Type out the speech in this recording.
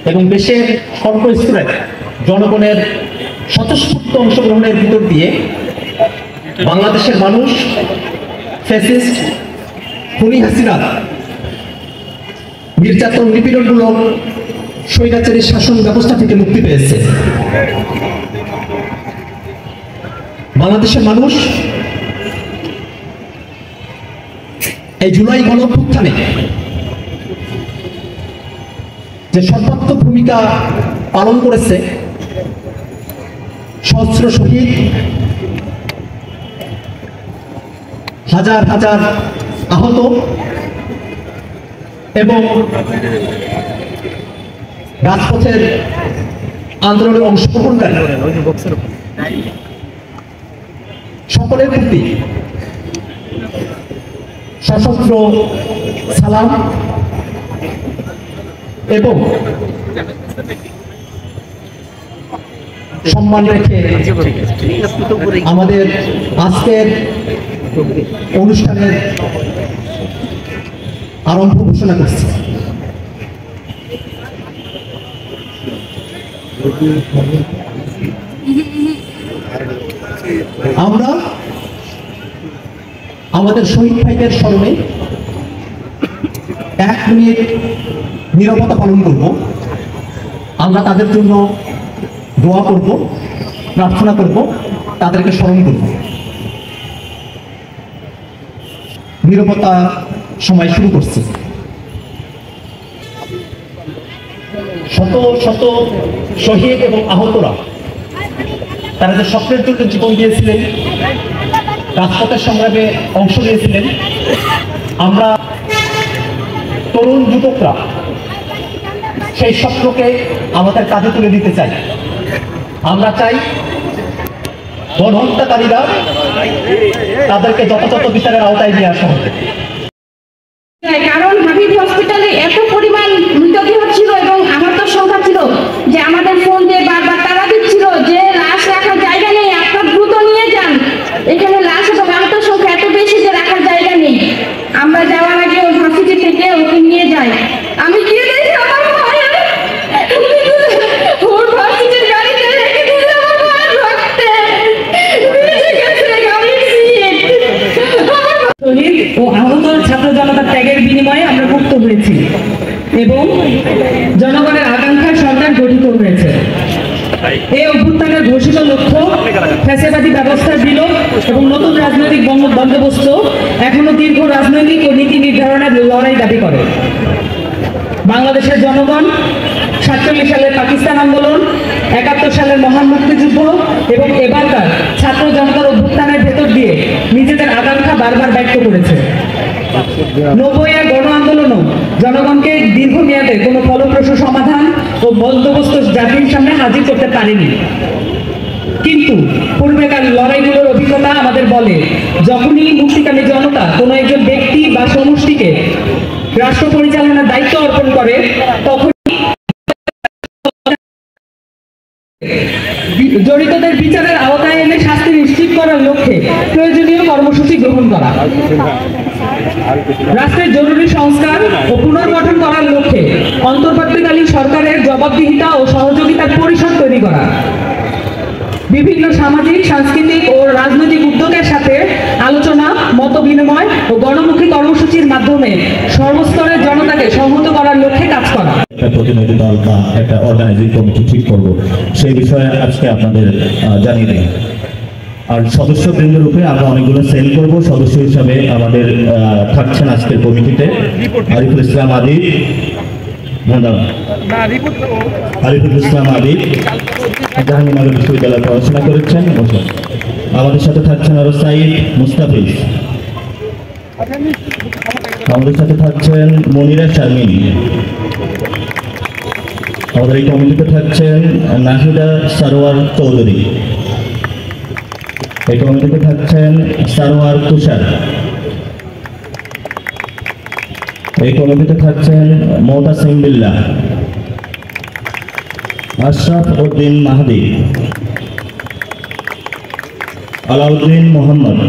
এবং দেশের সর্বস্তরে জনগণের স্বতঃস্ফূর্ত অংশগ্রহণের ভিতর দিয়ে বাংলাদেশের মানুষ ফ্যাসিস্ট খুনি হাসিনা নির্যাতন নিপীড়নমূলক স্বৈরাচারী শাসন ব্যবস্থা থেকে মুক্তি পেয়েছে। বাংলাদেশের মানুষ এই জুলাই গণঅভ্যুত্থানে যে সর্বাত্মক ভূমিকা পালন করেছে, সহস্র শহীদ, হাজার হাজার আহত এবং রাজপথের আন্দোলনে অংশগ্রহণকারী সকলের প্রতি সশস্ত্র সালাম এবং সম্মান রেখে আমাদের আজকের অনুষ্ঠানের আরম্ভ ঘোষণা করছি। আমরা আমাদের শহীদ ভাইদের স্মরণে 1 মিনিট নীরবতা পালন করব। আমরা তাদের জন্য দোয়া করব, প্রার্থনা করব, তাদেরকে স্মরণ করব। নীরবতা সময় শুরু করছে। শত শত শহীদ এবং আহতরা তারা যে স্বপ্নের জন্য জীবন দিয়েছিলেন, রাজপথের সংগ্রামে অংশ নিয়েছিলেন, আমরা তরুণ যুবকরা সেই স্বপ্নকে আমাদের কাঁধে তুলে দিতে চাই। আমরা চাই গণহত্যাকারীরা তাদেরকে যথাযথ বিচারের আওতায় নিয়ে আসা হবে। কারণ হাবিব হসপিটালে এত পরিমাণ মৃতদেহ ছিল এবং আহত সংখ্যা ছিল যে আমাদের ফোন দিয়ে বারবার তারা দিচ্ছিল যে লাশ রাখার জায়গা নেই, আপনারা দ্রুত নিয়ে যান, এখানে লাশ এবং আহত সংখ্যা এত বেশি যে রাখার জায়গা নেই। আমরা যাওয়ার আগে ওই ভার্সিটি থেকে ওকে নিয়ে যাই। আমি গিয়ে দেখি আমার মায়ের ওর ভার্সিটির গাড়িতে রেখে দিয়েছে, আমার মায়ের রক্তে ভিজে গেছে গাড়ির সিট। শহীদ ও আহত ছাত্র জনতার ত্যাগের বিনিময়ে আমরা মুক্ত হয়েছি এবং জনগণের আকাঙ্ক্ষার সরকার গঠিত হয়েছে। এই অভ্যুত্থানের ঘোষিত লক্ষ্য ফ্যাসিবাদী ব্যবস্থার বিলোপ এবং নতুন রাজনৈতিক বন্দোবস্ত এখনো দীর্ঘ রাজনৈতিক ও নীতি নির্ধারণের লড়াই দাবি করে। বাংলাদেশের জনগণ 47 সালের পাকিস্তান আন্দোলন, 71 সালের মহান মুক্তিযুদ্ধ এবং এবারকার ছাত্র জনতার অভ্যুত্থানের ভেতর দিয়ে নিজেদের আকাঙ্ক্ষা বারবার ব্যক্ত করেছে। 90-এর গণ আন্দোলনও জনগণকে দীর্ঘমেয়াদে কোনো ফলপ্রসূ সমাধান ও বন্দোবস্ত জাতির সামনে হাজির করতে পারেনি। কিন্তু পূর্বেকার লড়াইগুলোর অভিজ্ঞতা আমাদের বলে, যখনই মুক্তিকামী জনতা কোনো একজন ব্যক্তি বা সমষ্টিকে রাষ্ট্র পরিচালনার দায়িত্ব অর্পণ করে, তখন জড়িতদের বিচারের আওতায় এনে শাস্তি নিশ্চিত করার লক্ষ্যে প্রয়োজনীয় কর্মসূচি গ্রহণ করা, রাষ্ট্রের জরুরি সংস্কার ও পুনর্গঠন করার লক্ষ্যে অন্তর্বর্তীকালীন সরকারের জবাবদিহিতা ও সহযোগিতার পরিসর তৈরি করা, বিভিন্ন সামাজিক, সাংস্কৃতিক ও রাজনৈতিক উদ্যোগের সাথে আলোচনা, মত বিনিময় ও গণমুখী কর্মসূচির মাধ্যমে সর্বস্তরের জনতাকে সংহত করার লক্ষ্যে কাজ করা। একটা প্রতিনিধি দল বা একটা অর্গানাইজিং কমিটি ঠিক করব, সেই বিষয়ে আজকে আপনাদের জানিয়ে দিই। আর সদস্যবৃন্দের রূপে আমরা অনেকগুলো সেল করব। সদস্য হিসাবে আমাদের থাকছেন আজকের কমিটিতে আরিফুল ইসলাম আদিব, আরিফুল ইসলাম আদিব জাহাঙ্গীরনগর বিশ্ববিদ্যালয়ে পড়াশোনা করেছেন। আমাদের সাথে থাকছেন আরো সাইদ মুস্তাফিজ, আমাদের সাথে থাকছেন মনিরা শারমিন, আমাদের এই কমিটিতে থাকছেন নাহিদা সারোয়ার চৌধুরী, এই কমিটিতে থাকছেন সারোয়ার তুষার, এই কমিটিতে থাকছেন মোতাসিম বিল্লাহ, আশরাফ উদ্দিন মাহদি, আলাউদ্দিন মোহাম্মদ,